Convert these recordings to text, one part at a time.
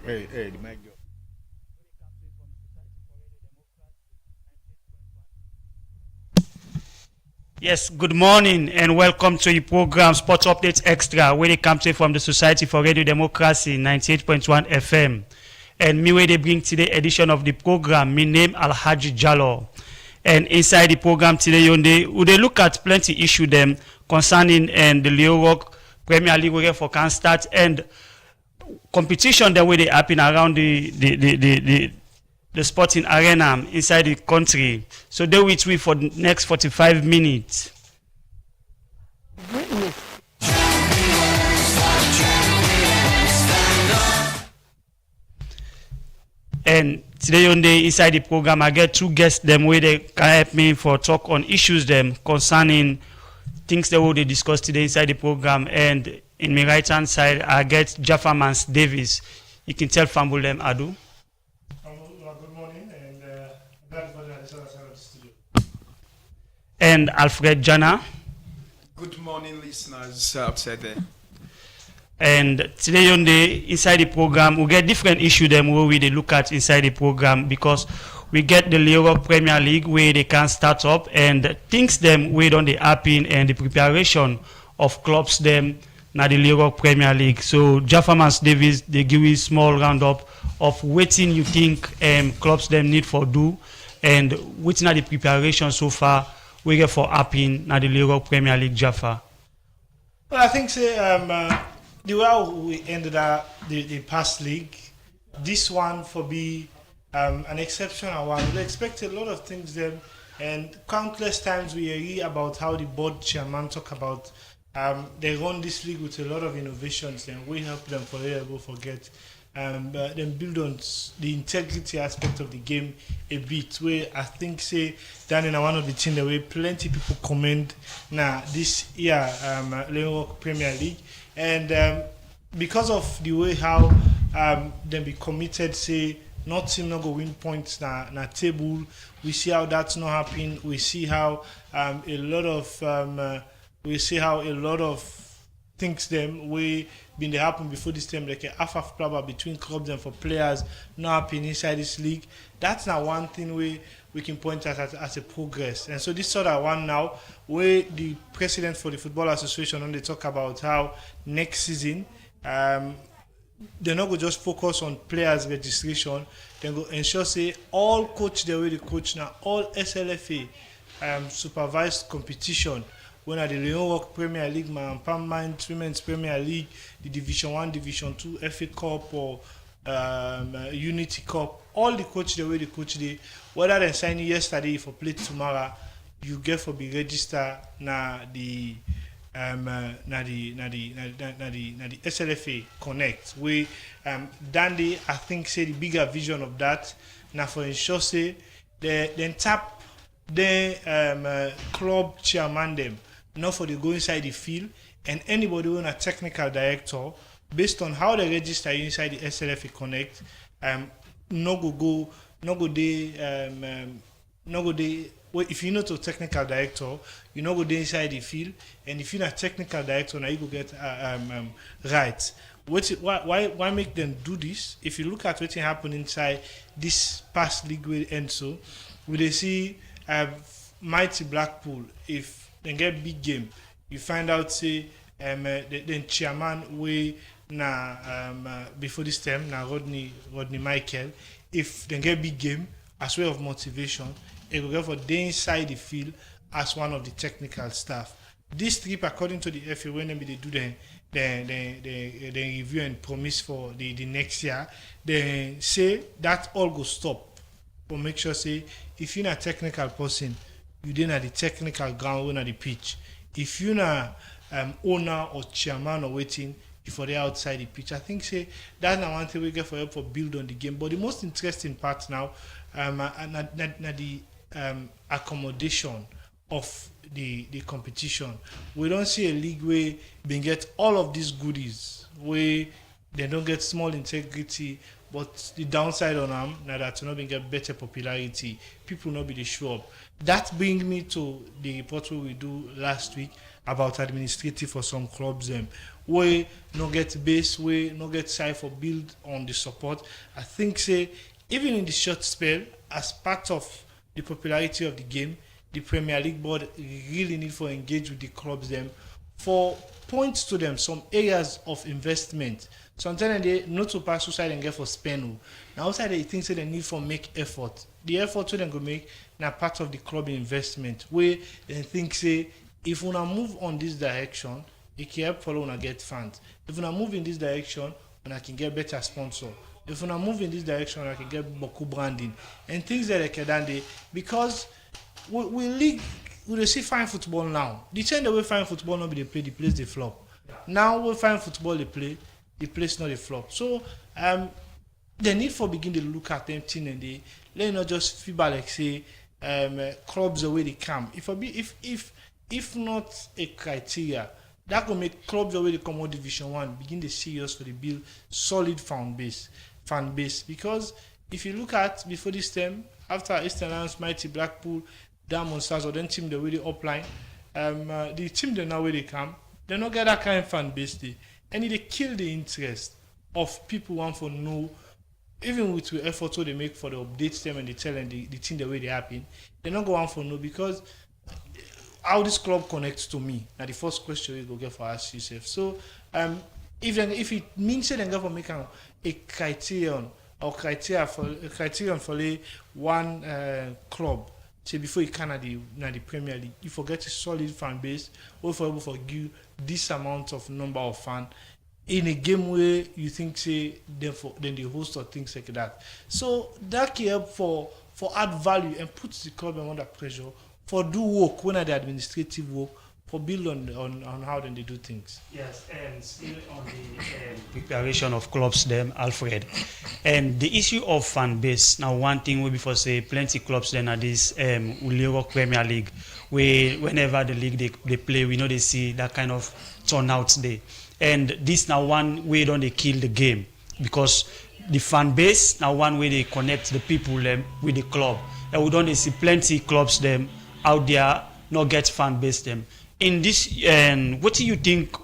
Hey, the mic drop. Yes, good morning and welcome to the program Sports Updates Extra, where they come to you from the Society for Radio Democracy 98.1 FM. And me where they bring today edition of the program, me name Alhaji Jallo. And inside the program today, we they look at plenty issue them concerning and the Leo Rock Premier League where for can start and competition the way they happen around the sporting arena inside the country. So they with we for the next 45 minutes. And today on the inside the program, I get two guests them where they can help me for talk on issues them concerning things that we discuss today inside the program. And in my right hand side, I get Jaffa Mans Davis. You can tell Fambul them Adu. Good morning, and glad for the additional side of the studio. And Alfred Jana. Good morning, listeners outside there. And today on the inside the program, we get different issue them where we they look at inside the program because we get the Europe Premier League where they can start up and things them where don't they happen and the preparation of clubs them na the Europe Premier League. So Jaffa Mans Davis they give you small roundup of waiting you think clubs them need for do and waiting at the preparation so far we get for happen na the Europe Premier League Jaffa. Well, I think the way how we ended the past league, this one for be an exceptional one. We expect a lot of things then, and countless times we hear about how the board chairman talk about they run this league with a lot of innovations and we help them for able forget but then build on the integrity aspect of the game a bit where I think say that in one of the things the way plenty people commend now this year Leon Premier League and because of the way how them be committed say not team not go win points na table we see how that's not happening we see how a lot of things them we been they happen before this time like a half plaba between clubs and for players not happening inside this league. That's not one thing we can point at as a progress. And so this sort of one now where the president for the Football Association when they talk about how next season they're not going to just focus on players registration, they go ensure say all coach the way they coach now, all SLFA supervised competition when at the Leon Rock Premier League, man, Palmine Women's Premier League, the Division 1, Division 2, FA Cup or Unity Cup, all the coach the way they coach the whether they sign yesterday for play tomorrow, you get for be register na the SLFA Connect. We Dandy I think say the bigger vision of that now for ensure say then tap the club chairman them not for the go inside the field and anybody who a technical director based on how they register inside the SLFA Connect no go well, if you're not a technical director, you know go there inside the field, and if you're not a technical director, now you go get rights. Why make them do this? If you look at what happened inside this past league with Enso, we they see mighty Blackpool. If they get big game, you find out say the chairman way before this time now Rodney Michael. If they get big game as way of motivation, it will go for day inside the field as one of the technical staff. This trip, according to the FA, when they do the review and promise for the next year, they say that all go stop. But make sure say if you're not a technical person, you didn't at the technical ground on the pitch. If you're not owner or chairman or waiting, for the outside the pitch. I think say that's not one thing we get for help for build on the game. But the most interesting part now, the accommodation of the competition. We don't see a league where they get all of these goodies, where they don't get small integrity, but the downside on them now that not being get better popularity, people not be the show up. That brings me to the report we do last week about administrative for some clubs them we no get base, we no get side for build on the support. I think say even in the short spell, as part of the popularity of the game, the Premier League board really need for engage with the clubs them for points to them some areas of investment. Sometimes they not to pass outside and get for spend. Now outside they think say they need for make effort. The effort to them go make now part of the club investment where they think say if we now move on this direction, it can help follow and get fans. If we now move in this direction, and I can get better sponsor. If we now move in this direction, I can get Boku branding and things that like that. Because we league we see fine football now. The time that we find football not be they play, the place they flop. Now we find football they play, the place not they flop. So the need for begin to look at them thing and they let not just feel like say clubs the way they come. If not a criteria, that will make clubs the way they come out Division 1 begin to serious for the build solid fan base. Because if you look at before this term, after Eastern Lions, Mighty Blackpool, Diamond Stars, or then team the way they upline, the team they now where they come, they not get that kind of fan base there. And they kill the interest of people want to know, even with the effort they make for the updates them and they tell them the thing the way they happen, they not go on for know because how this club connects to me. Now the first question is go get for ask yourself. So if it means that they go for making a criterion for one club, say before you can the Premier League, you forget a solid fan base, or for able to give this amount of number of fans in a game where you think say then the host or things like that. So that can help for add value and puts the club under pressure for do work when the administrative work for build on how then they do things. Yes, and still on the preparation of clubs them, Alfred. And the issue of fan base, now one thing we before say plenty clubs then are this Ulirock Premier League, where whenever the league they play, we know they see that kind of turnout there. And this now one way don't they kill the game because the fan base now one way they connect the people with the club. And we don't see plenty clubs them out there not get fan base them. In this, what do you think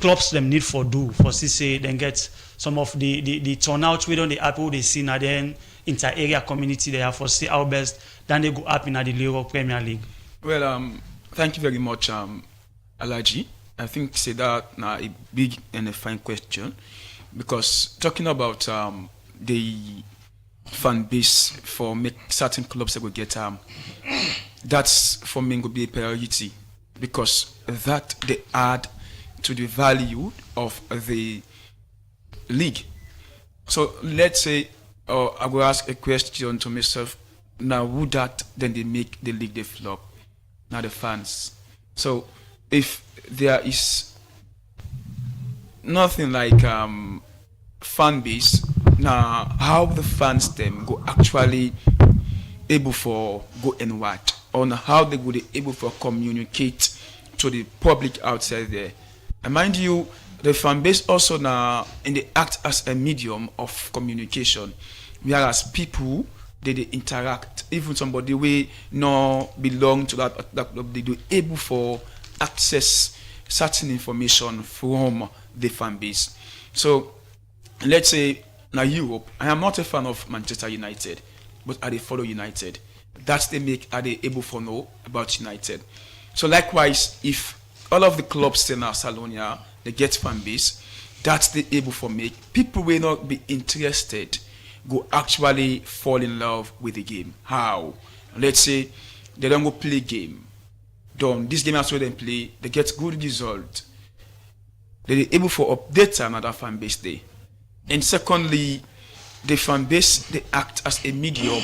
clubs them need for do for say then get some of the turnout we don't the people they see now then inter area community they have for see our best then they go up in the Ulirock Premier League. Well, thank you very much, Alaji. I think say that now a big and a fine question because talking about the fan base for make certain clubs that will get that's for me will be a priority because that they add to the value of the league. So let's say I will ask a question to myself now, would that then they make the league they flop? Now the fans. So if there is nothing like fan base, now how the fans them go actually able for go and what on how they would be able for communicate to the public outside there. And mind you, the fan base also now and they act as a medium of communication, whereas people they interact. Even somebody we no belong to that they do able for access certain information from the fan base. So let's say now Europe, I am not a fan of Manchester United, but are they follow United? That's they make are they able to know about United. So likewise, if all of the clubs in Barcelona they get fan base, that's they able for make people will not be interested go actually fall in love with the game. How? Let's say they don't go play game. Done this game as well they play, they get good result. They're able for update another fan base day. And secondly, the fan base they act as a medium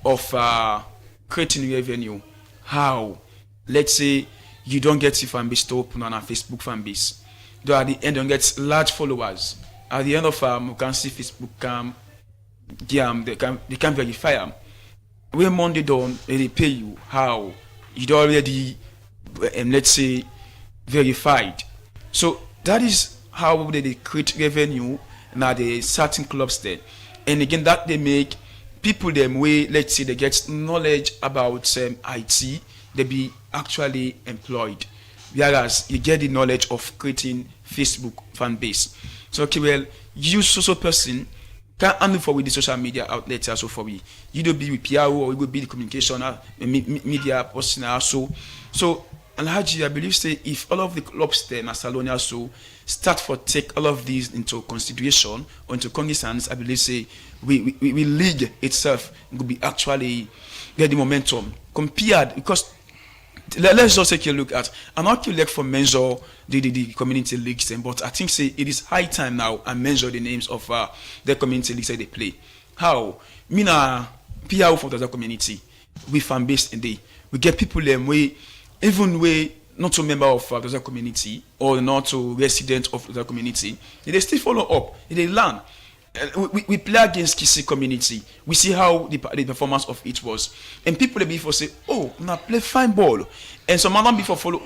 of creating revenue. How? Let's say you don't get the fan base to open on a Facebook fan base. Though at the end you get large followers. At the end of you can see Facebook they can verify them. When Monday done, they pay you. How? You already let's say verified. So that is how they create revenue. Now the certain clubs there, and again that they make people them way. Let's say they get knowledge about IT, they be actually employed. whereas you get the knowledge of creating Facebook fan base. So okay, well, you social person can handle for with the social media outlets also for we. You don't be with PRO or you go be the communication media person also. So Alhaji, I believe say if all of the clubs there in Catalonia so start for take all of these into consideration or into cognizance, I believe say we league itself will be actually get the momentum compared because let's just take a look at I'm not like for measure the community leagues but I think say it is high time now and measure the names of the community leagues that they play. How? Me na PR for the community we fan based in the we get people them we even we not a member of the community or not a resident of the community, they still follow up, they learn. We play against Kisi community. We see how the performance of it was, and people before say, "Oh, now play fine ball," and some other before follow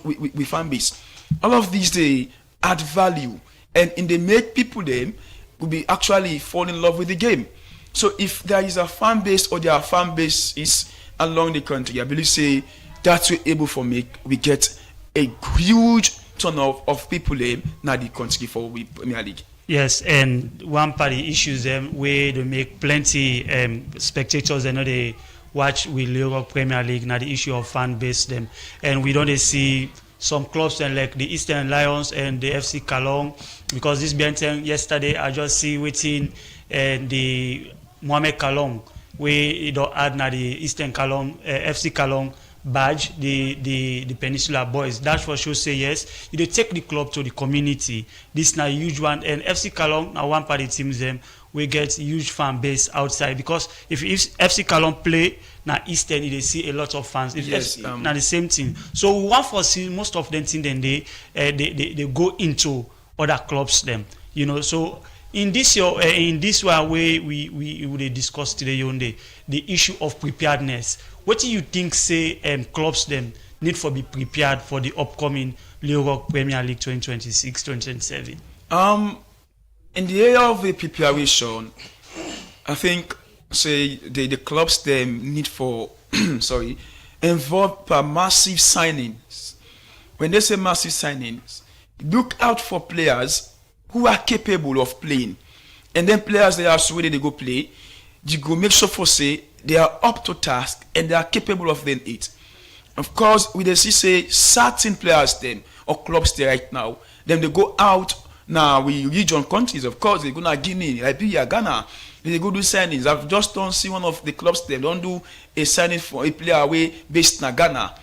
we fan base. All of these they add value, and they make people them will be actually fall in love with the game. So if there is a fan base or there are fan bases along the country, I believe say that we're able for we get a huge turnout of people now the country for we Premier League. Yes, and one part of the issues where they make plenty spectators and they watch with Europe Premier League now the issue of fan base them, and we don't see some clubs and like the Eastern Lions and the FC Cologne because this Benten yesterday I just see waiting and the Mohamed Cologne where it don't add now the Eastern Cologne FC Cologne badge the Peninsula boys. That's for sure say yes. You take the club to the community. This now huge one and FC Cologne now one part of the teams them we get huge fan base outside because if FC Cologne play now Eastern they see a lot of fans. If yes, now the same thing. So we want for see most of them thing then they go into other clubs them. You know so in this way we will discuss today on the issue of preparedness. What do you think say clubs them need for be prepared for the upcoming Europe Premier League 2026-2027? In the area of the preparation, I think say the clubs them need for involve per massive signings. When they say massive signings, look out for players who are capable of playing, and then players they are ready to go play. You go make sure for say they are up to task and they are capable of doing it. Of course, we see say certain players them or clubs there right now, then they go out now we region countries. Of course, they go to Guinea, Liberia, Ghana. They go do signings. I've just don't see one of the clubs them don't do a signing for a player away based in Ghana.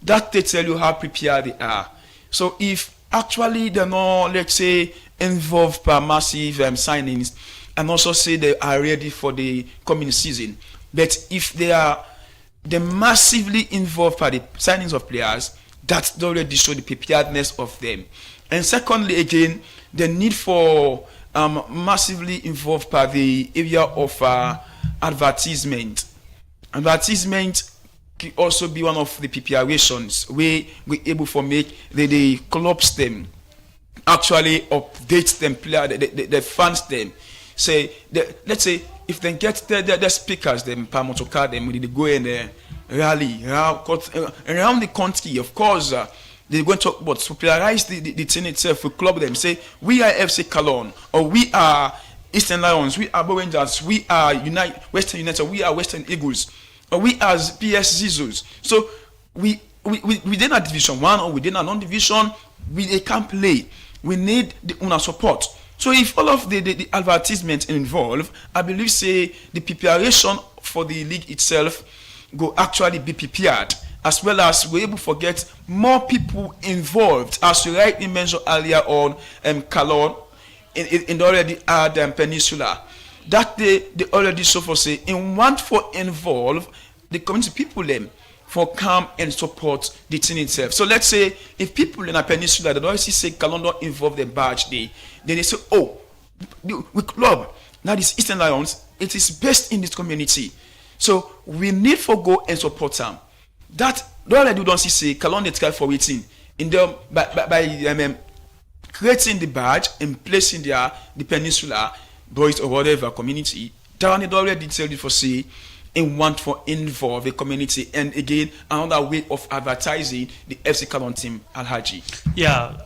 That they tell you how prepared they are. So if actually they're not, let's say, involved by massive signings, and also say they are ready for the coming season. But if they're massively involved by the signings of players, that already show the preparedness of them. And secondly, again, the need for massively involved by the area of advertisement. Advertisement can also be one of the preparations where we're able to make the clubs them actually update them, player, the fans them. Say, let's say if they get the speakers, them per motor car, them they go in rally around the country. Of course, they're going to talk about popularize the thing itself. We club them, say we are FC Cologne or we are Eastern Lions, we are Rangers, we are Western United, we are Western Eagles, or we are PS Zizus. So we within a Division 1 or within a non-division, they can't play. We need the owner support. So if all of the advertisement involved, I believe say the preparation for the league itself go actually be prepared, as well as we're able to get more people involved, as you rightly mentioned earlier on Cologne in the already had Peninsula. That they already so for say in want for involve the community people them for come and support the team itself. So let's say if people in a peninsula that always say Cologne don't involve the badge day, then they say, oh, we club, now this Eastern Lions, it is best in this community. So we need for go and support them. That already don't see say Cologne they try for waiting in the by creating the badge and placing the peninsula boys or whatever community. That one already tell you for say and want for involve the community. And again, another way of advertising the FC Canon team, Alhaji. Yeah,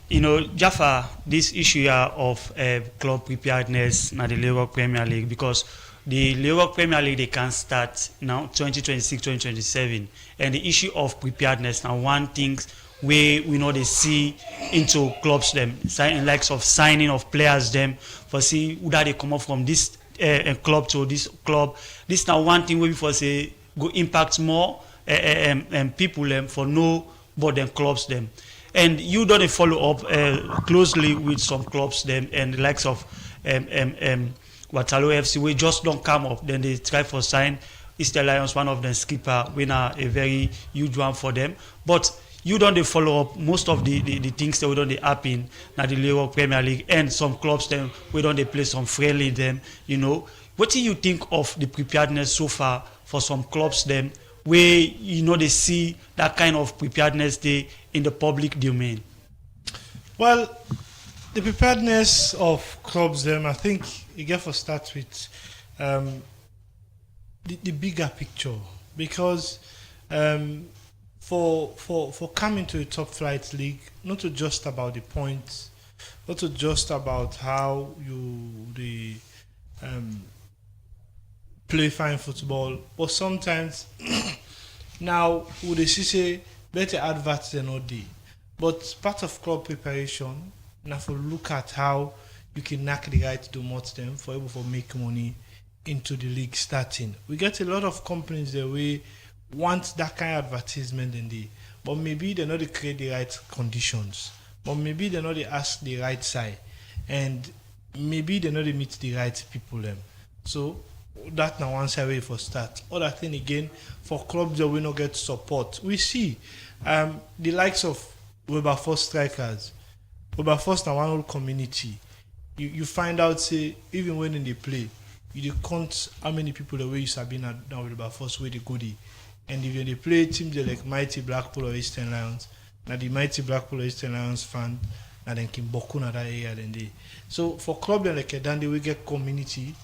you know, Jaffa, this issue here of club preparedness in the Lagos Premier League, because the Lagos Premier League, they can start now 2026, 2027. And the issue of preparedness, now one thing where we know they see into clubs them, likes of signing of players them, for see who that they come up from this club to this club. This now one thing where we for say go impact more people them for no but them clubs them. And you don't follow up closely with some clubs them and the likes of Waterloo FC, we just don't come up. Then they try for sign Easter Lions, one of them skipper, winner, a very huge one for them. But you don't they follow up most of the things that we don't they happen now the Lagos Premier League, and some clubs them we don't they play some friendly them, you know. What do you think of the preparedness so far for some clubs them where you know they see that kind of preparedness they in the public domain? Well, the preparedness of clubs them, I think you get to start with the bigger picture, because for coming to a top flight league, not to just about the points, not to just about how you play fine football, but sometimes now would they say better adverts than all day. But part of club preparation now for look at how you can knock the right to motivate them for able to make money into the league starting. We get a lot of companies that we want that kind of advertisement in the, but maybe they're not to create the right conditions, but maybe they're not to ask the right side, and maybe they're not to meet the right people them. So that now one side way for start. Other thing again, for clubs that we not get support, we see the likes of Wilberforce strikers. Wilberforce now one whole community. You find out say even when they play, you count how many people the way you have been now Wilberforce where they go there. And if they play teams like Mighty Blackpool or Eastern Lions, now the Mighty Blackpool or Eastern Lions fan, now then Kimboku na that area then they. So for club like Dundee we get community.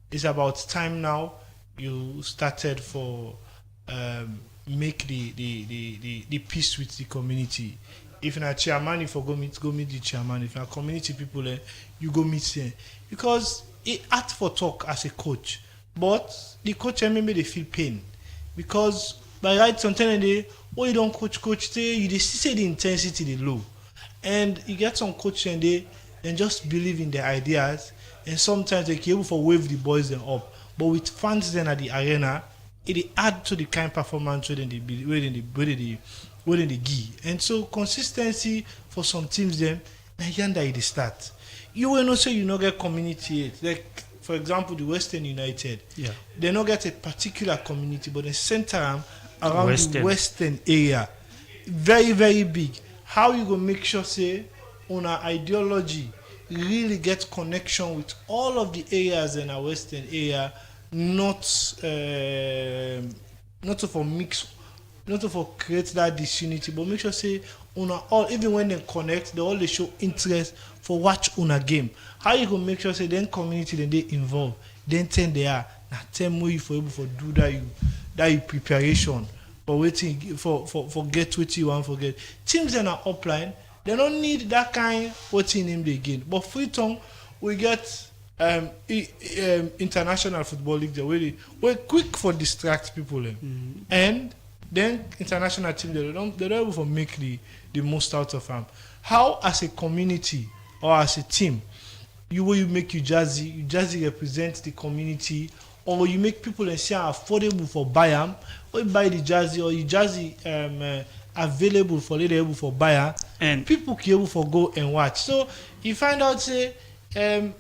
It's about time now you started for make the peace with the community. If you're a chairman, if you go meet the chairman. If you're a community people, you go meet them. Because it hard for talk as a coach, but the coach maybe they feel pain. Because by right sometimes they, you don't coach they you see the intensity the low. And you get some coach and they just believe in their ideas. And sometimes they can able for wave the boys them up, but with fans then at the arena, it add to the kind of performance within the give. And so consistency for some teams them, Nigeria it start. You will not say you not get community. Like for example, the Western United, they not get a particular community, but they center them around the Western area, very very big. How you gonna make sure say on our ideology really get connection with all of the areas in our Western area, not to for mix, not to for create that disunity, but make sure say on all, even when they connect, they all they show interest for watch on a game. How you gonna make sure say then community then they involve, then 10 they are now 10 more you for able to do that preparation for waiting for get what you want forget. Teams in our upline. They don't need that kind what's in him again. But Freetown, we get international football league we're quick for distract people. And then international team they're not able to make the most out of them. How as a community or as a team, you make you jazzy represent the community, or you make people and say affordable for buy them, or you buy the jazzy, or you jazzy available for later able for buyer, and people can able for go and watch. So you find out say if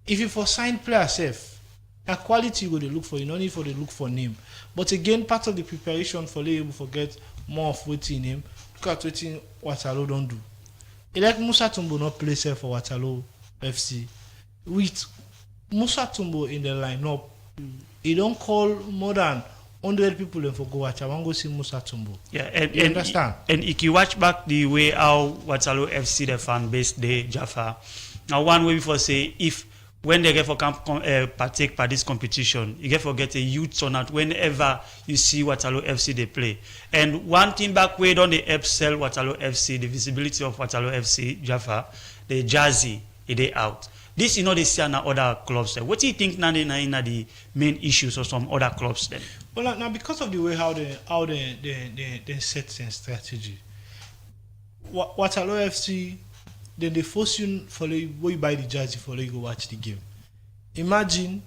you for sign player safe, a quality you go to look for, you no need for the look for name. But again, part of the preparation for able to get more of what's in him, look at what Waterloo don't do. Like Musa Tumbo not play safe for Waterloo FC. With Musa Tumbo in the lineup, he don't call more than 100 people and for go watch. I want to go see Musa Tumbo. Yeah, and understand. And if you watch back the way how Waterloo FC the fan base they Jaffa. Now one way before say if when they get for partake by this competition, you get for get a huge turnout whenever you see Waterloo FC they play. And one thing back way on the help sell Waterloo FC, the visibility of Waterloo FC, Jaffa, the jersey, they out. This you know they see in other clubs. What do you think now the main issues of some other clubs then? Well, now because of the way how they set their strategy, Waterloo FC, then they force you for where you buy the jersey for you go watch the game. Imagine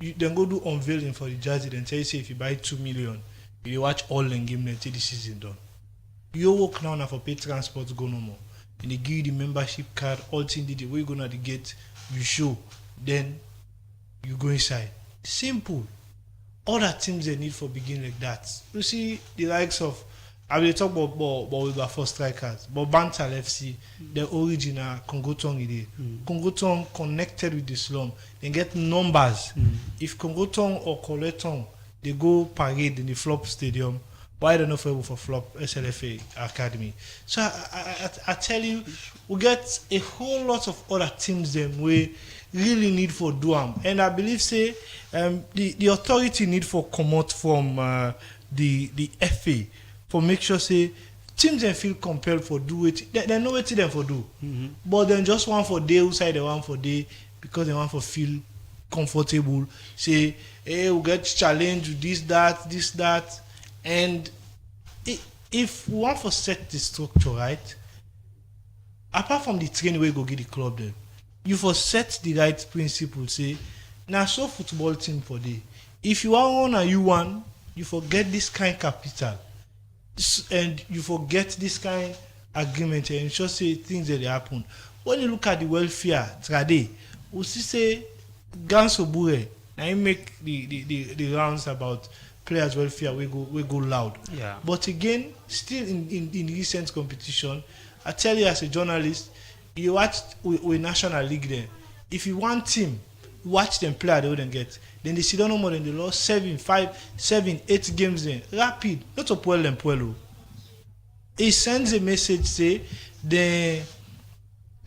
you then go do unveiling for the jersey, then tell you say if you buy 2 million, you watch all the game until the season done. You work now for pay transport go no more. And they give you the membership card, all things the way you go to the gate, you show, then you go inside. Simple. Other teams they need for begin like that. You see the likes of I will talk about with our first strikers, but Bantal FC, the original Kongotong ide. Kongotong connected with the slum, they get numbers. If Kongotong or Koletong they go parade in the Flop Stadium, why don't know for Flop SLFA Academy? So I tell you, we get a whole lot of other teams them we really need for Duam, and I believe say the authority need for come out from the FA. For make sure say teams then feel compelled for do it. They know what them for do, but then just one for day outside the one for day because they want for feel comfortable. Say, hey, we get challenged with this that, and if we want for set the structure right, apart from the training we go get the club then, you for set the right principle. Say, now so football team for day. If you are one and you want, you forget this kind capital. And you forget this kind agreement and just say things that happen. When you look at the welfare trade, we see say Gansobure now you make the rounds about players welfare we go loud. Yeah. But again, still in recent competition, I tell you as a journalist, you watch with National League there. If you want team, watch them play they wouldn't get. Then they see no more than the lost 7, 8 games then. Rapid, not to Puelo. It sends a message say they're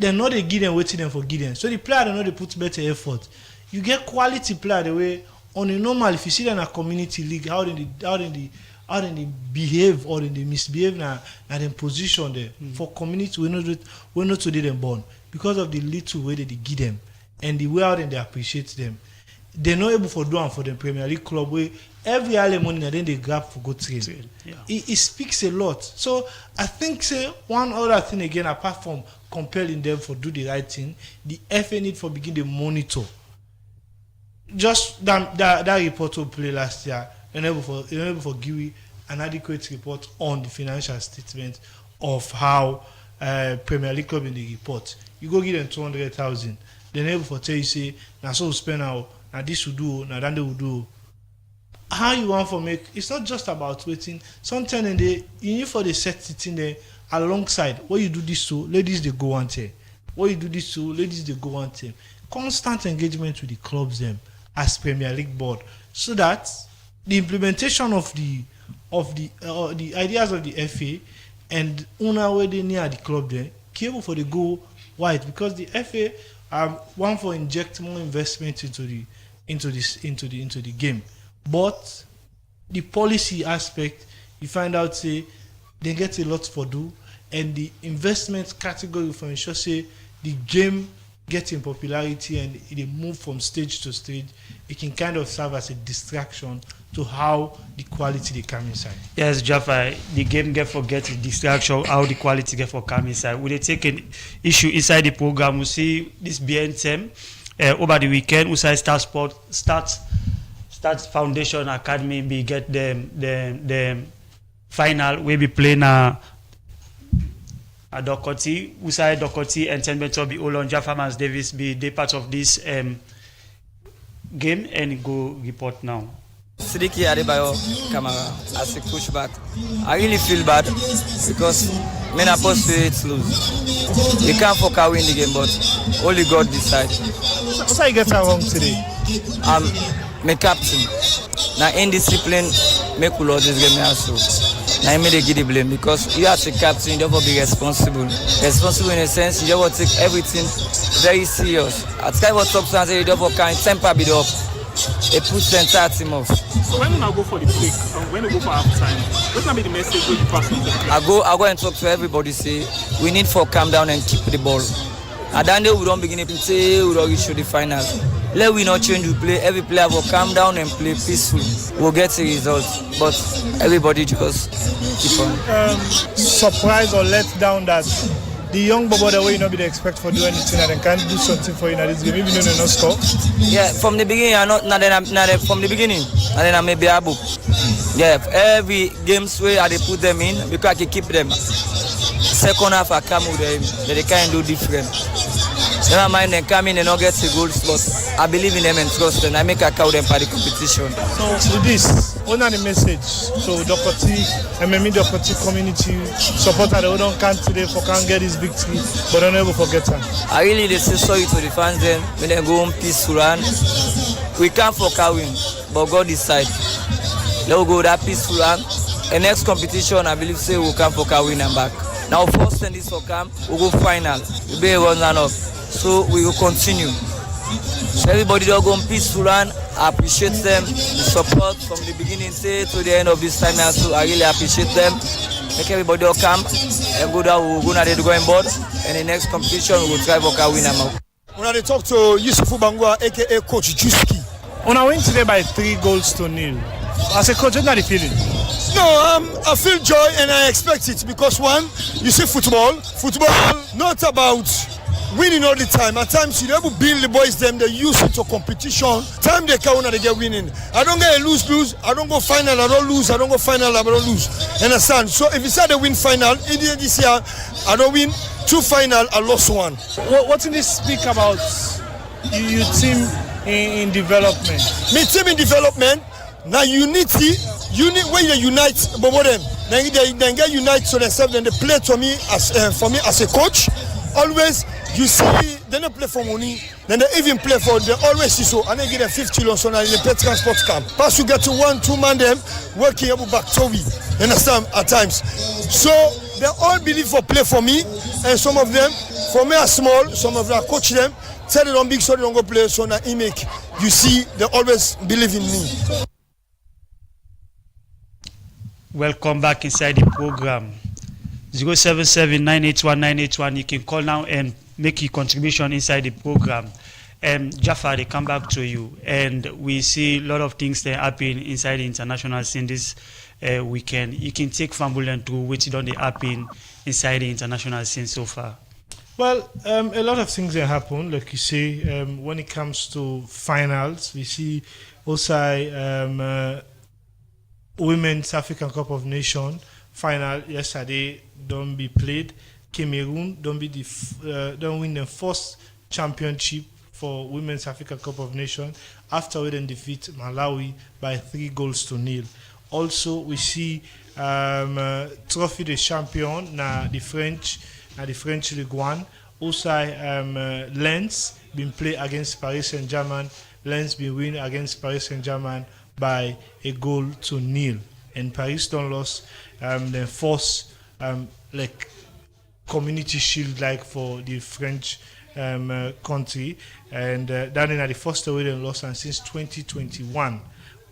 not a Gideon waiting them for Gideon. So the player they know they put better effort. You get quality player the way on a normal if you see them in a community league, how they behave or they misbehave now them position there. For community we not today them born because of the little way that they give them. And the way how they appreciate them, they're not able for doing for the Premier League club where every early morning and then they grab for go train. Yeah. It speaks a lot. So I think say one other thing again apart from compelling them for do the right thing, the FA need for begin to monitor. Just that report we play last year, able for give an adequate report on the financial statement of how Premier League club in the report. You go give them 200,000. Then able for tell you say now so we spend now this will do now then they will do. How you want for make it's not just about waiting. Sometimes you need for the set sitting there alongside what you do this to ladies they go on team. What you do this to ladies they go on team. Constant engagement with the clubs them as Premier League board so that the implementation of the ideas of the FA and owner where they near the club there cable for the go wide because the FA want for inject more investment into the game, but the policy aspect you find out say they get a lot for do, and the investment category for ensure say the game get in popularity and it move from stage to stage. It can kind of serve as a distraction to how the quality they come inside. Yes, Jaffa, the game get forget the distraction, how the quality get for come inside. We they take an issue inside the program. We see this BNTM over the weekend. We say start Foundation Academy. We get the final. We be playing a Dokoti. We say Dokoti and Tenbeto be all on Jaffa Mans Davis be they part of this game and go report now. Sidiki Adebayo Kamara as a pushback. I really feel bad because men are supposed to lose. We can't fuck win the game, but only God decides. What's I get wrong today? I'm my captain. Now indiscipline make we lose this game also. Now me they give the blame because you as a captain, you don't be responsible. Responsible in a sense, you don't take everything very serious. At Sky World Top Stars, you don't kind temper bit up. It puts the entire team off. So when you now go for the break, when you go for half time, what's gonna be the message when you pass on to the players? I go and talk to everybody. Say we need to calm down and keep the ball. At the end we don't begin to say we don't reach the final. Let we not change we play. Every player will calm down and play peaceful. We'll get the result. But everybody just keep on. Surprise or let down that the young bobo the way you not be the expect for do anything and they can't do something for you in this game, even though they not score. Yeah, from the beginning, from the beginning, and then I may be able. Yeah, every games where they put them in because I can keep them. Second half I come with them, they can't do different. Never mind, they come in and not get the goals, but I believe in them and trust them. I make a count them for the competition. So with this, what are the message? So Dokoti, MME Dokoti community supporter they don't come today for can't get this victory, but don't ever forget them. I really they say sorry to the fans then when they go home peaceful and we can't for win, but God decide. Let go that peaceful and the next competition I believe say we'll come for win and back. Now first and this for camp, we'll go final. We'll be one and up. So we will continue. So everybody don't go peaceful and I appreciate them, the support from the beginning to the end of this time. So I really appreciate them. Make everybody all come and go down. We're going to go on board. And the next competition we will try to win them out. When I talk to Yusufu Bangwa, aka Coach Juski. When I win today by 3-0. As a coach, what are you feeling? No, I feel joy and I expect it because one, you see football not about winning all the time. At times you never build the boys them, they use it to competition. Time they count and they get winning. I don't get a lose. I don't go final, I don't lose. I don't go final, I don't lose. Understand? So if you say they win final, this year I don't win 2 final, I lost 1. What in this speak about your team in development? Me team in development, now unity when they unite, but what them? Then they get unite so themselves, then they play for me as a coach. Always you see they don't play for money, then they even play for they always see so and they get a 50 loans so now they play transport camp. Pass you get to 1-2 man them working able back to we. Understand at times. So they all believe for play for me and some of them for me are small, some of them coach them, tell them big so they don't go play so now he make you see they always believe in me. Welcome back inside the program. 077-981-981. You can call now and make your contribution inside the program. Jaffa, they come back to you, and we see a lot of things that happen inside the international scene this weekend. You can take Fambulan through which don't they happen inside the international scene so far. Well, a lot of things that happen, like you say, when it comes to finals, we see also Women's African Cup of Nations final yesterday don't be played. Cameroon don't win the first championship for Women's African Cup of Nations after we then defeat Malawi by 3-0. Also, we see Trophy de Champion na the French Ligue 1. Also, Lens been play against Paris Saint-Germain. Lens been win against Paris Saint-Germain by 1-0, and Paris don't lost the first community shield like for the French country, and that is the first way they lost, and since 2021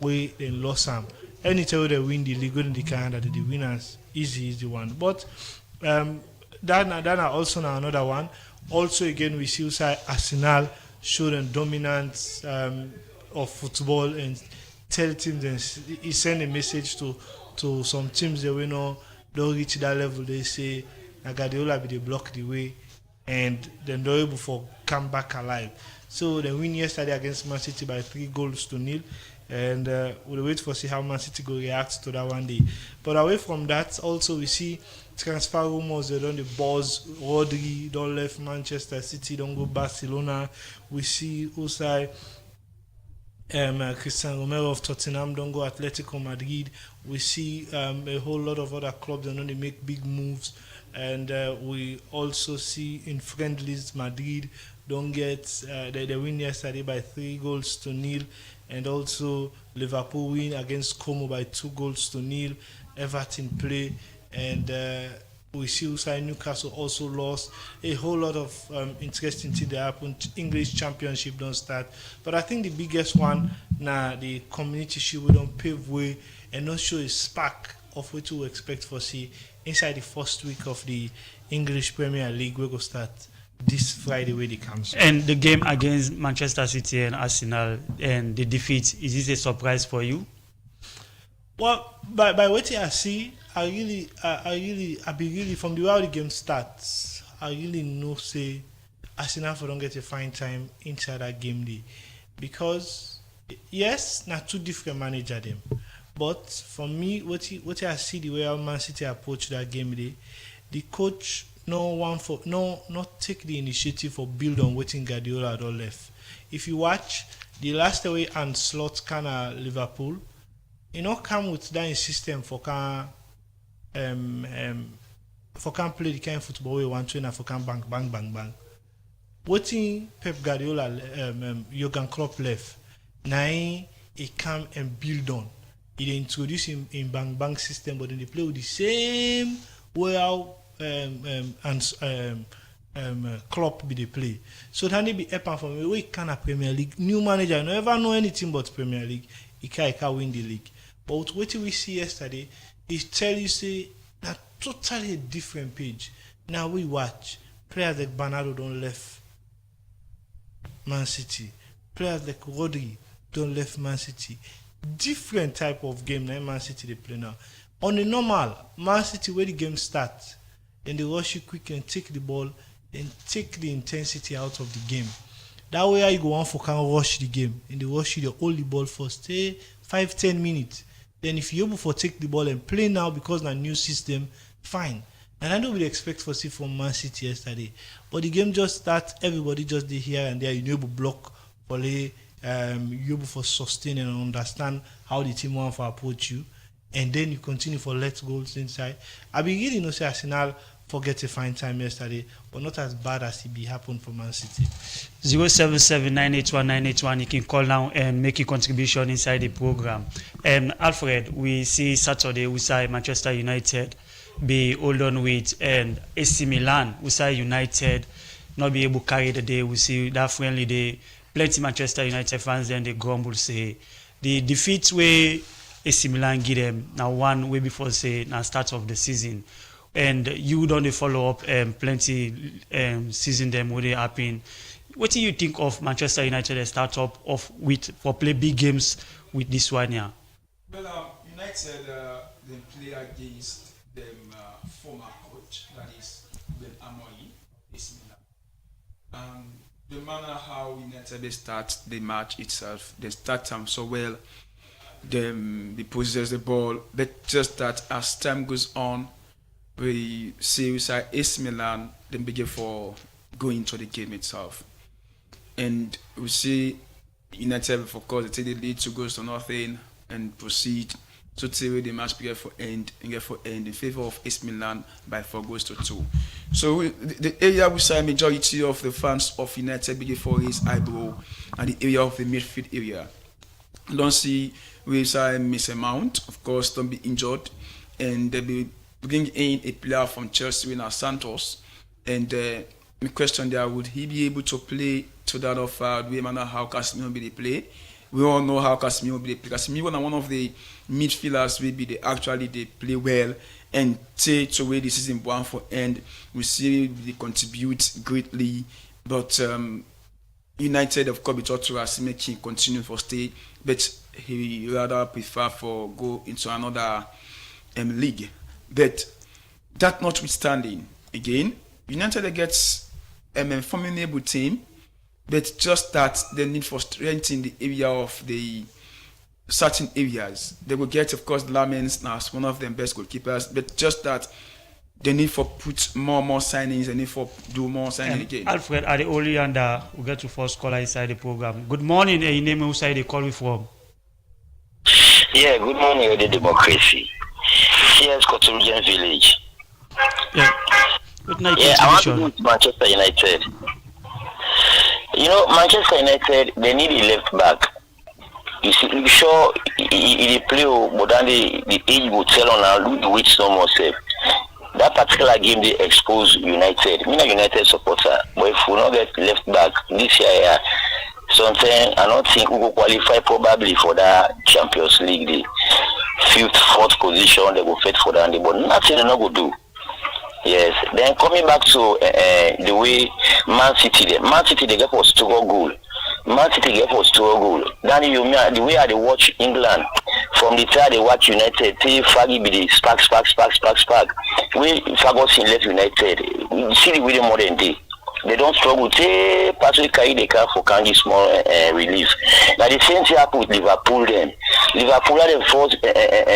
we they lost them. Anytime they win the league in the Canada, the winners easy one. But that also now another one. Also again we see Arsenal show the dominance of football and tell teams and he send a message to some teams that we know don't reach that level. They say Guardiola be they block the way and then they're able to come back alive. So they win yesterday against Man City by 3-0, and we'll wait for see how Man City go react to that one day. But away from that, also we see transfer rumors. They don't the buzz. Rodri don't left Manchester City, don't go Barcelona. We see also Cristiano Romero of Tottenham don't go Atletico Madrid. We see a whole lot of other clubs that don't make big moves, and we also see in friendlies Madrid don't get they win yesterday by 3-0, and also Liverpool win against Como by 2-0, Everton play, and we see Usai Newcastle also lost. A whole lot of interesting things that happened. English Championship don't start, but I think the biggest one now the Community Shield we don't pave way and not show a spark of what to expect for see inside the first week of the English Premier League. We go start this Friday where they comes. And the game against Manchester City and Arsenal and the defeat, is this a surprise for you? Well, by what I see, I be really from the way the game starts, I really know say Arsenal for don't get a fine time inside that game day, because yes, not two different manager them, but for me, what I see the way how Man City approach that game day, the coach not take the initiative for build on waiting Guardiola had all left. If you watch the last away and slot kind of Liverpool, you know, come with that system for can play the kind of football we want to, and for can bang. Waiting Pep Guardiola, Jurgen Klopp left. Now he come and build on. He introduce him in bang system, but then they play with the same way how Klopp be the play. So then they be happen for me. We can a Premier League new manager. Never know anything but Premier League. He can win the league. But what we see yesterday is tell you say that totally a different page. Now we watch players like Bernardo don't left Man City. Players like Rodri don't left Man City. Different type of game that Man City they play now. On the normal, Man City where the game starts, then they rush you quick and take the ball and take the intensity out of the game. That way you go on for can rush the game and they rush you the hold the ball for stay 5-10 minutes. Then if you're able to take the ball and play now because of the new system, fine. And I don't really expect for see from Man City yesterday. But the game just starts, everybody just did here and there, you're able to block for you're able to sustain and understand how the team wants to approach you. And then you continue for let goals inside. I be really no say Arsenal forget a fine time yesterday, but not as bad as it be happened for Man City. 077-981-981. You can call now and make a contribution inside the program. Alfred, we see Saturday we say Manchester United be hold on with and AC Milan. We say United not be able to carry the day. We see that friendly day. Plenty Manchester United fans then they grumble say the defeat way AC Milan give them now one way before say now start of the season. And you don't follow up plenty season them where they happen. What do you think of Manchester United start up of with for play big games with this one here? Well, United they play against them former coach, that is Ben Amorim, AC Milan. The manner how United they start the match itself, they start them so well. They possess the ball, but just that as time goes on, we see AC Milan then begin for going into the game itself, and we see United of course they take the lead 2 goals to nothing and proceed to take the match begin for end in favor of AC Milan by 4 goals to 2. So the area we see majority of the fans of United begin for his eyebrow and the area of the midfield area. Don't see we say Mason Mount, of course, don't be injured, and they be bring in a player from Chelsea, Renan Santos, and the question there, would he be able to play to that of the way manner how Casemiro be play? We all know how Casemiro be play. Casemiro is one of the midfielders will be they play well and take to where the season one for end. We see they contribute greatly, but United of course we thought to us make him continue for stay, but he rather prefer for go into another league. But that notwithstanding, again, United gets a formidable team, but just that they need for strength in the area of the certain areas. They will get, of course, Lamens as one of them best goalkeepers, but just that they need for put more signings, they need for do more signing again. Alfred, are the only under we get to first caller inside the program. Good morning, your name who side they call you from? Yeah, good morning, Radio Democracy. Here's Cotorugian Village. Yeah. Good night, I want to go to Manchester United. You know, Manchester United, they need a left back. You see, you sure he play, but then the age will tell on now, look the weight no more safe. That particular game they expose United. Me a United supporter, but if we not get left back this year, something I don't think we will qualify probably for that Champions League, the 5th, 4th position they will fit for that, but nothing they not go do. Yes. Then coming back to the way Man City they get for struggle goal. Man City get for struggle goal. Then the way I watch England from the time they watch United, till Faggy be the spark. When Ferguson left United, you see the way the modern day. They don't struggle. They partially carry the car for Kangi small relief. Now the same thing happened with Liverpool then. Liverpool are the first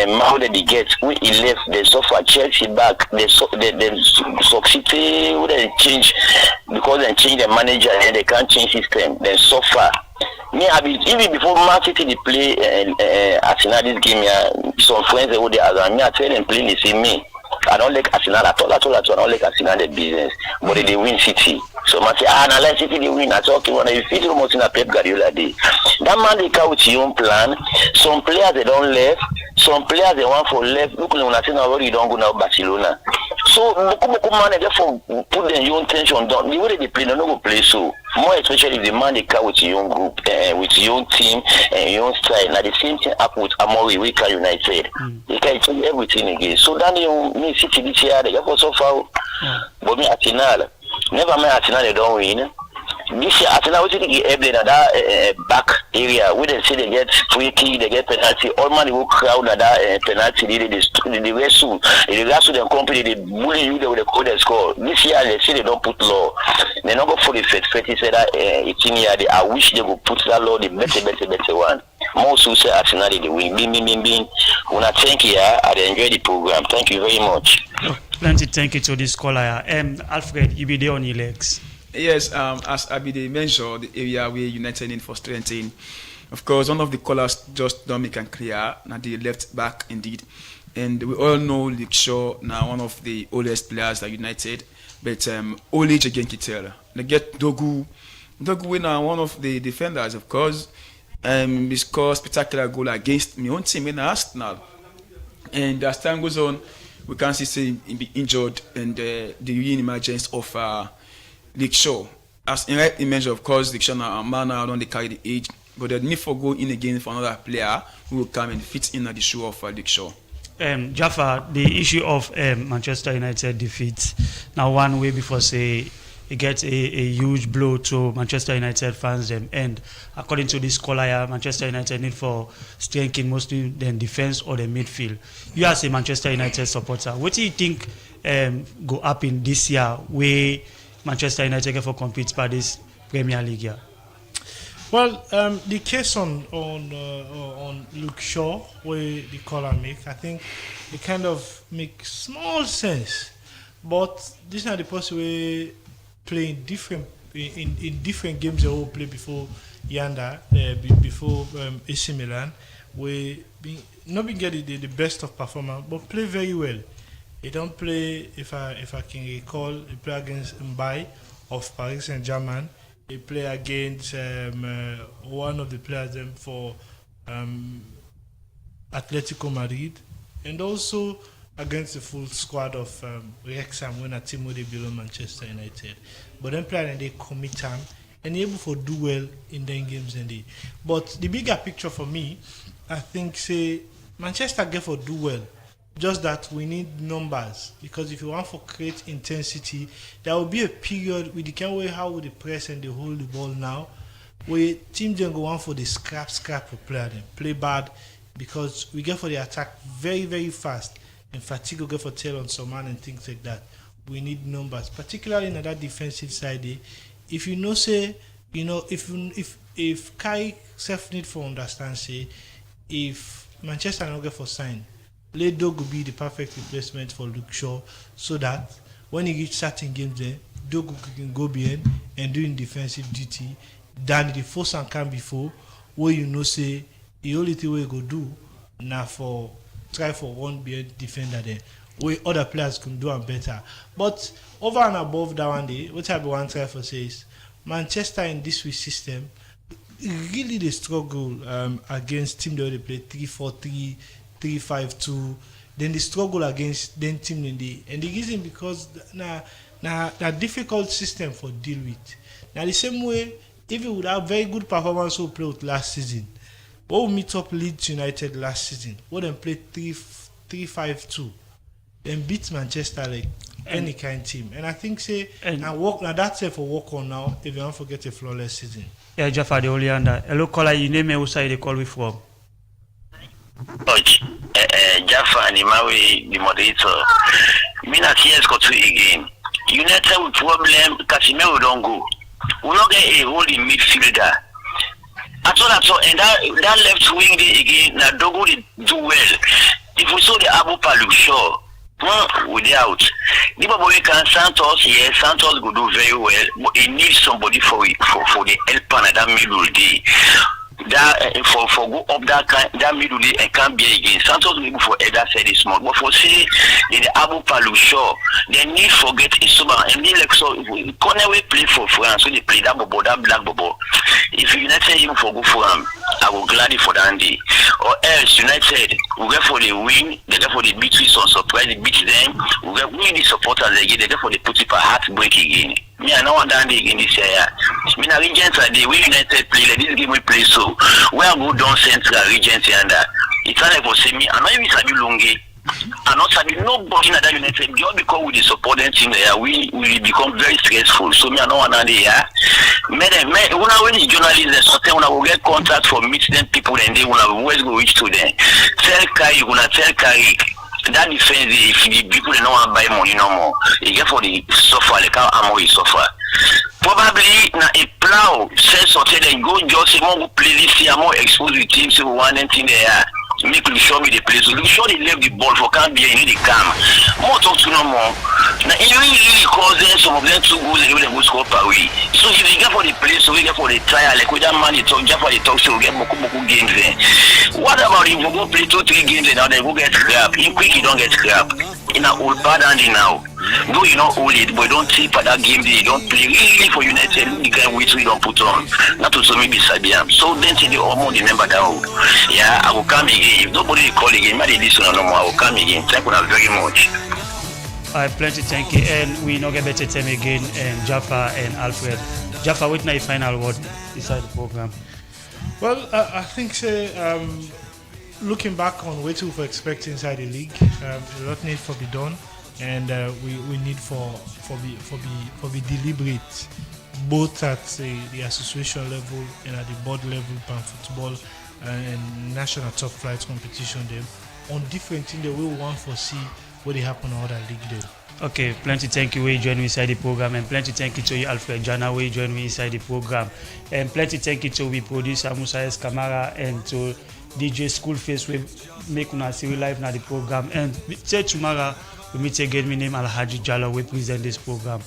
mouth that they get. When he left, they suffer. Chelsea back. They succeed. They change because they change the manager and they can't change system. They suffer. Me, even before Man City they play Arsenal this game, some friends they would ask me. I tell them play. They say me. I don't like Arsenal at all. I don't like Arsenal the business, but they win City. So man say, I like City they win. I talk okay, when you feel almost in a Pep Guardiola day. That man they come with your own plan. Some players they don't left. Some players they want for left. Look when I say now already don't go now Barcelona. So Boku man they therefore put their own tension down. The way they play, they don't go play so. More especially if the man they come with your own group, with your own team and your own style. Now the same thing happen with Amori, Wika United. They can change everything again. So then me City this year they get for so far. But me Arsenal, never mind Arsenal they don't win. This year Arsenal we get Evelyn at that back area where they say they get free kick, they get penalty. All man they will crowd at that penalty. They wrestle. They wrestle them company. They bully you. They will call the score. This year they say they don't put law. They not go for the first. He said that 18 year. I wish they would put that law. The better one. Most who say Arsenal they win. Bing. When I thank you, I enjoy the program. Thank you very much. Plenty thank you to this caller. Alfred, you be there on your legs. Yes, as Abide mentioned, the area where United need for strengthening. Of course, one of the callers just don't make it clear. Now the left back indeed, and we all know Luke Shaw now one of the oldest players at United. But old age again Kittel. They get Dogu now one of the defenders, of course. He scores spectacular goal against my own team in Arsenal. And as time goes on, we can see him be injured and the re-emergence of Luke Shaw. As in right image, of course, Luke Shaw now a man now don't they carry the age, but the need for go in again for another player who will come and fit in at the show of Luke Shaw. Jaffa, the issue of Manchester United defeat. Now one way before say it gets a huge blow to Manchester United fans them, and according to this caller, Manchester United need for strengthening mostly the defense or the midfield. You as a Manchester United supporter, what do you think go happen this year where Manchester United get for compete by this Premier League year? Well, the case on Luke Shaw, where the caller make, I think it kind of make small sense, but this is not the possible way playing different in different games they all play before Yanda, before AC Milan, we not be get the best of performance, but play very well. They don't play, if I can recall, they play against Mbaye of Paris Saint-Germain. They play against one of the players for Atletico Madrid, and also against the full squad of Wrexham when a team they below Manchester United. But then play and they commit time and able to do well in the games and they. But the bigger picture for me, I think say Manchester get for do well. Just that we need numbers, because if you want to create intensity, there will be a period with the kind way how they press and they hold the ball now, where teams then go on for the scrap to play bad, because we get for the attack very, very fast, and fatigue will get for tail on some man and things like that. We need numbers, particularly in that defensive side. If you know, say, you know, if Kai self need for understand, say, if Manchester not get for sign, Dog will be the perfect replacement for Luke Shaw, so that when he reach certain games there, Dog can go behind and doing defensive duty than the force and can before, where you know say the only thing we go do now for try for one behind defender there, where other players can do and better. But over and above that one day, what I want to try for say is Manchester in this week system, really they struggle against team that they play 3-4-3, 3-5-2. Then they struggle against then team in the reason because now difficult system for deal with. Now the same way, if you would have very good performance we played with last season, what we meet up Leeds United last season, what them play 3-5-2, then beat Manchester like any kind team. And I think now that's it for work on now if you don't forget a flawless season. Yeah, Jaffa the only under. Hello caller, you name me who side they call we from. Coach, Jaffa and Imawe, the moderator. Mina TS got to again. United with problem, Casemiro don't go. We not get a holding midfielder. At all, and that left wing day again, now Dogo did do well. If we saw the Abu Paluk show, without the boy can Santos, yes, Santos will do very well, but he needs somebody for the help on that middle day. That for go up that middle day and can't be again. Santos will go for either side is small, but for say in the Abu Paluk show, they need forget is so and they like so Conway play for France, so they play that bobo, that black bobo. If United him for go for him, I will gladly for that day. Or else United will go for the win, they go for the beat with some surprise, they beat them, we go win the supporters again, they go for the put it for heartbreak again. Me, I know one day again this year. Me, na Regents are the way United play, like this game we play so. Where I go down Central Regents and it's not like for see me, I'm not even Sabi Lungi. I'm not Sabi nobody in that United, just because we the supporting team there, we become very stressful. So me, I know one day, when the journalists, when I will get contact from meeting people and they will always go reach to them. Tell Kai, you gonna tell Kai. That defense, if the people don't want to buy money no more, you get for the suffer, like how ammo is suffer. Probably na a plow says something then go just say more play this year, more expose the team, so one thing there. Make you show me the place. So you sure they left the ball for can't be in the cam. More talk to no more. Now it really cause them some of them 2 goals and they go score per week. So if you get for the place, so we get for the trial, like with that man they talk, just for the talk, so we get boku games there. What about if you go play 2-3 games and now they go get scrap? In quick you don't get scrap. In a old bad handy now. Though you not hold it, but don't take for that game day, you don't play really for United, the kind which we don't put on. Not to so maybe Sabiam. So then till the almost remember that. Yeah, I will come again. If nobody call again, maybe this one no more, I will come again. Thank you very much. Plenty thank you, and we not get better time again, and Jaffa and Alfred. Jaffa, what now your final word inside the program? Well, I think looking back on what we expect inside the league, a lot need to be done. And we need for be deliberate, both at the association level and at the board level, pan football and national top flight competition them on different things that we want to see what they happen on other league them. Okay, plenty thank you. We join me inside the program, and plenty thank you to you, Alfred Jana. We join me inside the program, and plenty thank you to we producer Musa S. Kamara and to DJ Schoolface. We make una see live now the program, and say tomorrow. We meet again. My name Alhaji Jallo. We present this program.